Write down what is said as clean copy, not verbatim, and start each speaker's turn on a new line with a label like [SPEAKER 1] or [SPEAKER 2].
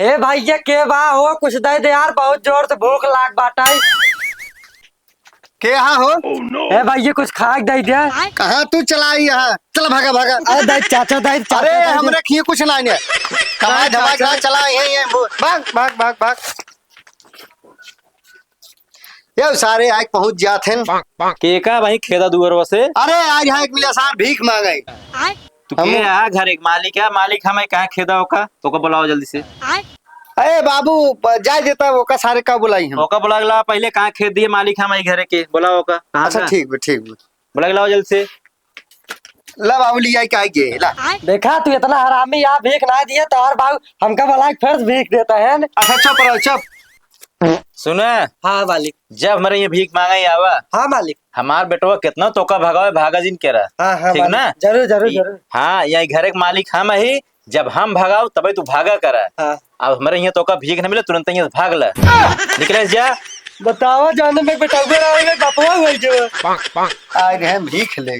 [SPEAKER 1] ए भैया के बा हो कुछ दे दे यार, बहुत जोर से भूख लाग बाटाई।
[SPEAKER 2] के यहाँ हो?
[SPEAKER 1] ए भैया कुछ खाक दे दे।
[SPEAKER 2] कहाँ तू चला यहाँ? चल भागा भागा।
[SPEAKER 1] अरे दे चाचा दे चाचा
[SPEAKER 2] अरे
[SPEAKER 1] दे दे।
[SPEAKER 2] हमरे खिए कुछ ना ने कमाई धमाई कहाँ चला यही भाग भाग भाग भाग। ये सारे आज पहुंच जाते हैं।
[SPEAKER 3] केका भाई खेदा दुअरवा से।
[SPEAKER 2] अरे आज यहाँ एक मिला सार भीख मांगे।
[SPEAKER 3] तू के आ घर एक मालिक है, मालिक हमें कहाँ खेदा होका तो को बुलाओ जल्दी से।
[SPEAKER 2] अरे बाबू जाए देता वो का सारे का बुलाई हम।
[SPEAKER 3] ओका बुला ला पहले कहाँ खेद दिए मालिक हमारे घर के बुलाओ का कहाँ
[SPEAKER 2] अच्छा
[SPEAKER 3] का?
[SPEAKER 2] ठीक
[SPEAKER 3] बुला लाओ जल्दी से।
[SPEAKER 2] ला बाबू लिया का गे ला।
[SPEAKER 1] देखा तू इतना हरामी यहाँ भीख ना दिया तो और बाबू हमका भला फर्ज भीख देता है न?
[SPEAKER 2] अच्छा चुप रहो चुप।
[SPEAKER 3] सुना
[SPEAKER 1] हाँ मालिक।
[SPEAKER 3] जब हमारे ये भीख मांगा ही आवा
[SPEAKER 1] हाँ मालिक।
[SPEAKER 3] हमार बेटवा कितना तोका भगावे भागा जिन कह रहा।
[SPEAKER 1] हाँ हाँ
[SPEAKER 3] ठीक
[SPEAKER 1] मालिक।
[SPEAKER 3] ना?
[SPEAKER 1] जरूर जरूर जरूर।
[SPEAKER 3] हाँ यही घर के मालिक हम ही, जब हम भगाओ तभी तू भागा करा।
[SPEAKER 1] हाँ।
[SPEAKER 3] अब हमारे यहाँ तोका भीख न मिले तुरंत यहाँ से भाग ला। निकले जा।
[SPEAKER 1] बताओ जाने में बेटा रहेगा बपवा हुई जो।
[SPEAKER 2] आज हम भीख ले